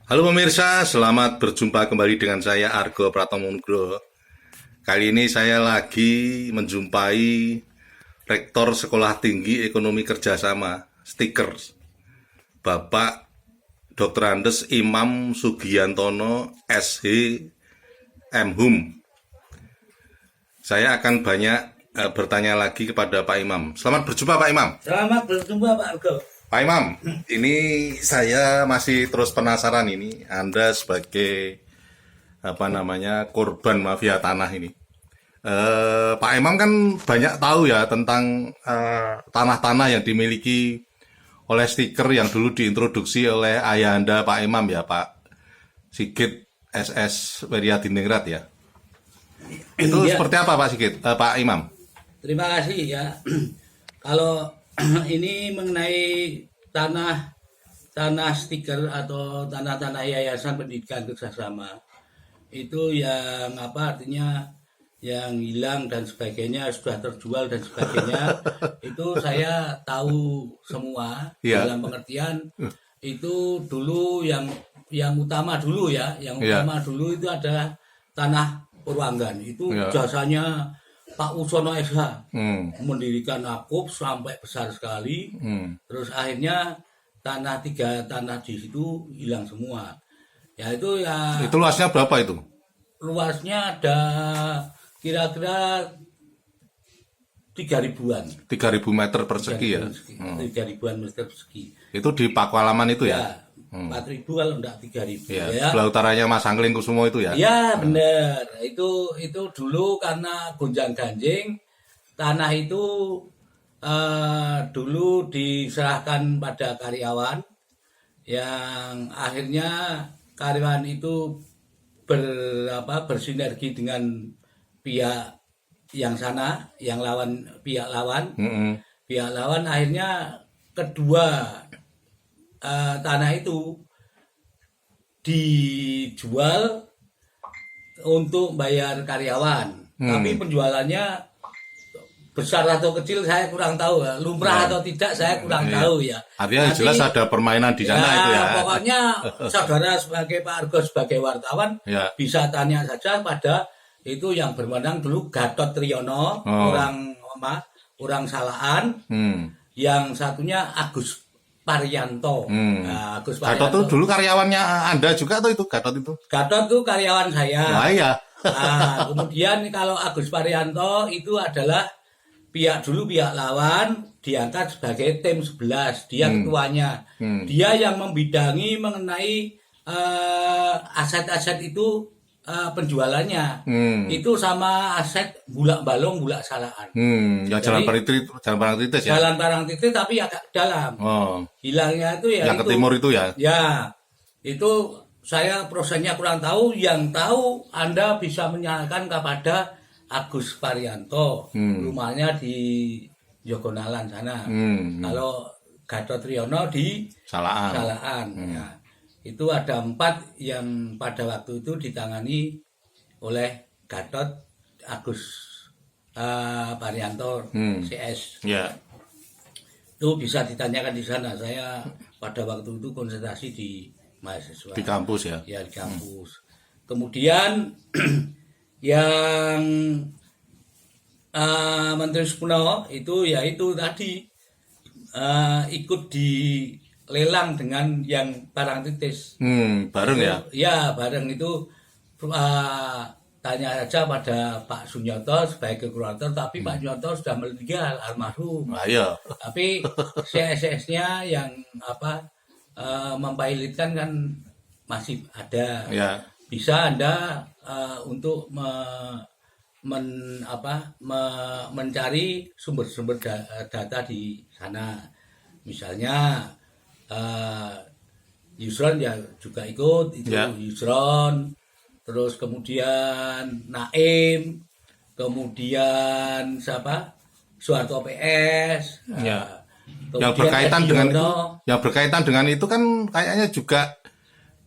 Halo pemirsa, selamat berjumpa kembali dengan saya Argo Pratomo Nugroho. Kali ini saya lagi menjumpai Rektor Sekolah Tinggi Ekonomi Kerjasama, Stickers, Bapak Dr. Andes Imam Sugiantono, SH, M.Hum. Saya akan banyak bertanya lagi kepada Pak Imam. Selamat berjumpa Pak Imam. Selamat berjumpa Pak Argo. Pak Imam, ini saya masih terus penasaran ini, Anda sebagai korban mafia tanah ini. Pak Imam kan banyak tahu ya tentang tanah-tanah yang dimiliki oleh Stiker yang dulu diintroduksi oleh ayah Anda Pak Imam ya, Pak Sigit SS Weryadiningrat ya. Itu Ya, seperti apa Pak Sigit, Pak Imam? terima kasih ya. Kalau ini mengenai tanah stiker atau tanah-tanah yayasan pendidikan kerjasama itu yang artinya yang hilang dan sebagainya sudah terjual dan sebagainya itu saya tahu semua. Iya. Dalam pengertian itu dulu yang utama dulu ya, yang Iya. utama dulu itu adalah tanah Purwanggan. Itu Iya. jasanya Pak Usono SH mendirikan Akup sampai besar sekali. Terus akhirnya tiga tanah di situ hilang semua. Ya itu ya Itu luasnya berapa itu? luasnya ada kira-kira 3.000-an. 3.000 meter persegi ya? 3.000-an meter persegi. Itu di Pakualaman itu ya? Ya, 4.000 kalau enggak 3.000 Ya, ya. sebelah utaranya Mas Angling Kusumo itu ya? Ya benar, itu dulu karena gonjang ganjing tanah itu dulu diserahkan pada karyawan yang akhirnya karyawan itu bersinergi dengan pihak yang sana, yang pihak lawan akhirnya kedua tanah itu dijual untuk bayar karyawan. Tapi penjualannya besar atau kecil saya kurang tahu, lumrah atau tidak saya kurang tahu ya. Artinya jelas ada permainan di sana itu ya. Pokoknya saudara sebagai Pak Argo sebagai wartawan Ya. bisa tanya saja pada itu yang berwenang dulu Gatot Triyono, orang Salaan, yang satunya Agus Parianto. Nah, Agus Gatot Parianto. itu dulu karyawannya Anda juga atau itu Gatot itu? Gatot itu karyawan saya. Wah iya. Nah, kemudian kalau Agus Parianto itu adalah pihak lawan diangkat sebagai tim 11. Dia ketuanya. Dia yang membidangi mengenai aset-aset itu penjualannya. Itu sama aset bulak balong, bulak salaan. Ya jalan Parangtritis ya? Jalan Parangtritis tapi agak dalam. Oh, Hilangnya itu ya yang ke itu. timur itu ya? Ya, itu saya prosesnya kurang tahu. Yang tahu Anda bisa menyalahkan kepada Agus Parianto. Rumahnya di Jogonalan sana. Kalau Gatot Triyono di Salaan. Ya. Itu ada 4 yang pada waktu itu ditangani oleh Gatot Agus Parianto CS. Ya. Itu bisa ditanyakan di sana. Saya pada waktu itu konsentrasi di mahasiswa. Di kampus ya? Ya di kampus. Kemudian yang Menteri Supono itu ya itu tadi ikut di lelang dengan yang Parangtritis. Bareng ya? Ya bareng itu tanya saja pada Pak Sunyoto sebagai kurator, tapi Pak Sunyoto sudah meninggal almarhum. Iya. Tapi CSS-nya yang mempilotkan kan masih ada. Ya. Bisa Anda untuk mencari sumber-sumber data di sana. Misalnya Yusron ya juga ikut itu Ya. Yusron, terus kemudian Naim, kemudian siapa Soeharto PS. Ya. Kemudian Yang berkaitan dengan itu kan kayaknya juga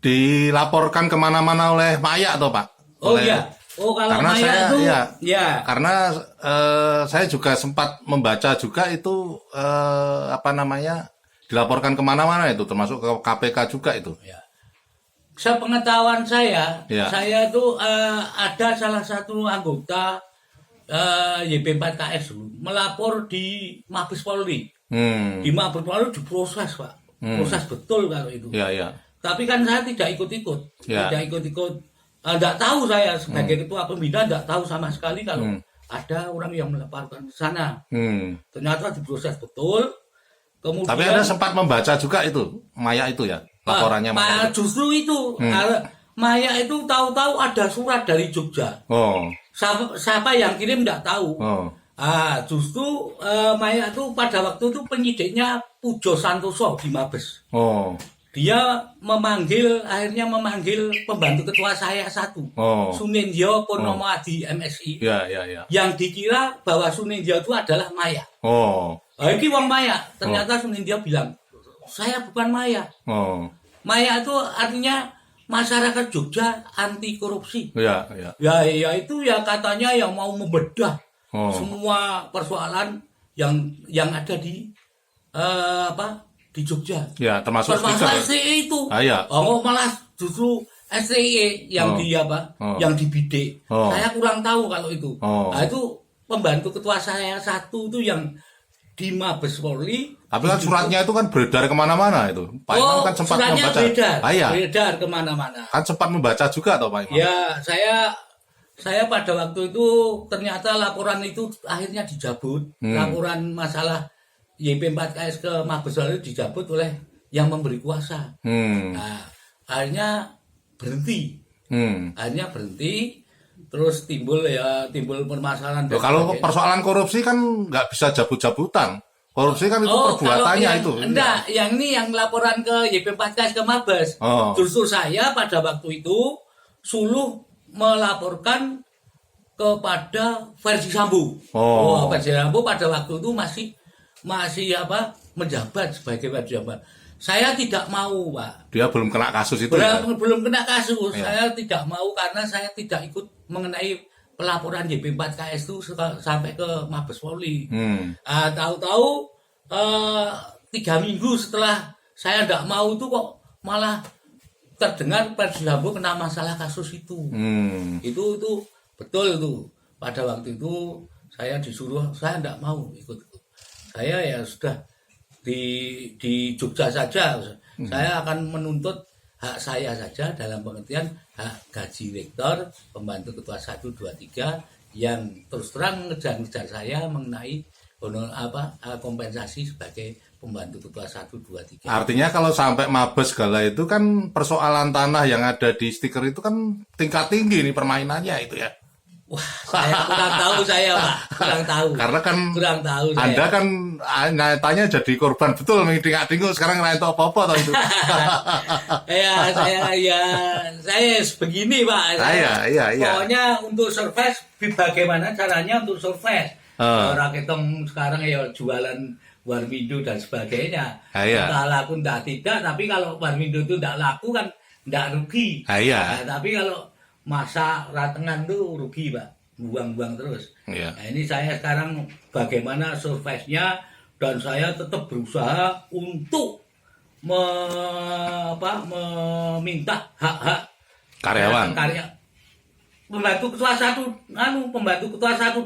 dilaporkan kemana-mana oleh Maya atau Pak? Oh iya. Oh kalau Karena Maya saya itu ya, karena saya juga sempat membaca juga itu dilaporkan kemana-mana itu, termasuk ke KPK juga itu. Ya. sepengetahuan saya, Ya. saya tuh ada salah satu anggota YB4KS melapor di Mabes Polri. Di Mabes Polri diproses, Pak. Proses betul kalau itu. Ya, ya. Tapi kan saya tidak ikut-ikut. Ya. Tidak ikut-ikut. Tidak tahu saya sebagai ketua pembina, tidak tahu sama sekali kalau ada orang yang melaporkan ke sana. Ternyata diproses betul. Kemudian, Tapi Anda sempat membaca juga itu, Maya itu ya, laporannya Maya. justru itu. Maya itu tahu-tahu ada surat dari Jogja. Oh, Siapa yang kirim tidak tahu. oh, Justru Maya itu pada waktu itu penyidiknya Pujo Santoso di Mabes. oh, Dia akhirnya memanggil pembantu ketua saya satu, oh. Sunendyo Purnomo Adi MSI, Ya, ya, ya. yang dikira bahwa Sunendyo itu adalah Maya. Oh, Ini wong Maya, ternyata Sunendyo bilang, saya bukan Maya. oh. Maya itu artinya masyarakat Jogja anti korupsi. Ya, ya. Ya itu ya katanya yang mau membedah semua persoalan yang ada di di Jogja. Ya, termasuk STI itu. Ya. Malah justru STI yang yang dibidik. Saya kurang tahu kalau itu. Nah, itu pembantu ketua saya satu itu yang di Mabes Polri. Tapi kan suratnya itu kan beredar kemana-mana itu. Pak Imam kan sempat membaca. Beredar kemana-mana. Kan sempat membaca juga toh Pak Imam. Ya, saya pada waktu itu ternyata laporan itu akhirnya dijabut. Laporan masalah YB4KS ke Mabes Polri dijabut oleh yang memberi kuasa. Nah, akhirnya berhenti. Terus timbul permasalahan. Kalau persoalan korupsi kan nggak bisa jabut-jabutan. Korupsi kan itu perbuatannya itu. Enggak, yang ini yang laporan ke YB4KS ke Mabes. Justru saya pada waktu itu suluh melaporkan kepada Verdi Sambo. Verdi Sambo pada waktu itu masih menjabat sebagai pejabat. Saya tidak mau, Pak. Dia belum kena kasus itu. Belum kena kasus. Ya. Saya tidak mau karena saya tidak ikut mengenai pelaporan YB4KS itu sampai ke Mabes Polri. Tahu-tahu 3 minggu setelah saya tidak mau itu kok malah terdengar Verdi Sambo kena masalah kasus itu. Itu betul itu. Pada waktu itu saya disuruh, saya tidak mau ikut. Saya ya sudah di Jogja saja. Saya akan menuntut hak saya saja dalam pengertian hak gaji rektor, pembantu ketua 1, 2, 3 yang terus terang ngejar-ngejar saya mengenai kompensasi sebagai pembantu ketua 1, 2, 3. Artinya kalau sampai Mabes segala itu kan persoalan tanah yang ada di stiker itu kan tingkat tinggi nih permainannya itu ya. Wah, saya kurang tahu saya, Pak. Kurang tahu. Karena kan kurang tahu saya. Anda kan nyatanya jadi korban betul tingkat-tinggi sekarang nggak tahu apa-apa toh itu. saya begini, Pak. Iya. Pokoknya untuk survei bagaimana caranya untuk survei. Orang ketong sekarang ya jualan warmindo dan sebagainya. Entah laku entah tidak, tapi kalau warmindo itu tidak laku kan tidak rugi. Tapi kalau masa ratengan tuh rugi, Pak, buang-buang terus. Nah, ini saya sekarang bagaimana surveinya dan saya tetap berusaha untuk meminta hak-hak karyawan. Pembantu ketua 1,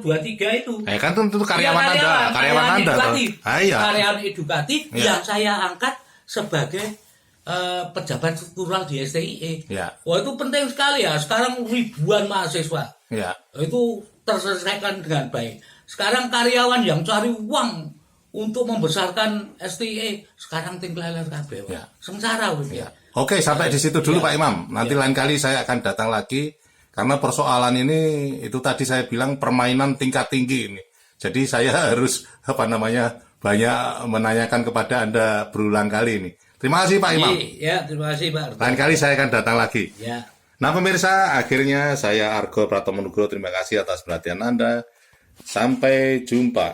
2, 3 itu. Kan itu karyawan Anda, karyawan Anda. Karyawan edukatif yang saya angkat sebagai pejabat struktural di STIE. Wah, itu penting sekali ya. Sekarang ribuan mahasiswa. Itu terselesaikan dengan baik. Sekarang karyawan yang cari uang untuk membesarkan STIE sekarang tinggal kabeh. Sengsara ya. Oke, sampai di situ dulu Pak Imam. Nanti lain kali saya akan datang lagi karena persoalan ini itu tadi saya bilang permainan tingkat tinggi ini. Jadi saya harus banyak menanyakan kepada Anda berulang kali ini. Terima kasih Pak Imam. Ya, terima kasih Pak. Lain kali saya akan datang lagi. Ya. Nah pemirsa, akhirnya saya Argo Pratomo Nugroho terima kasih atas perhatian Anda. Sampai jumpa.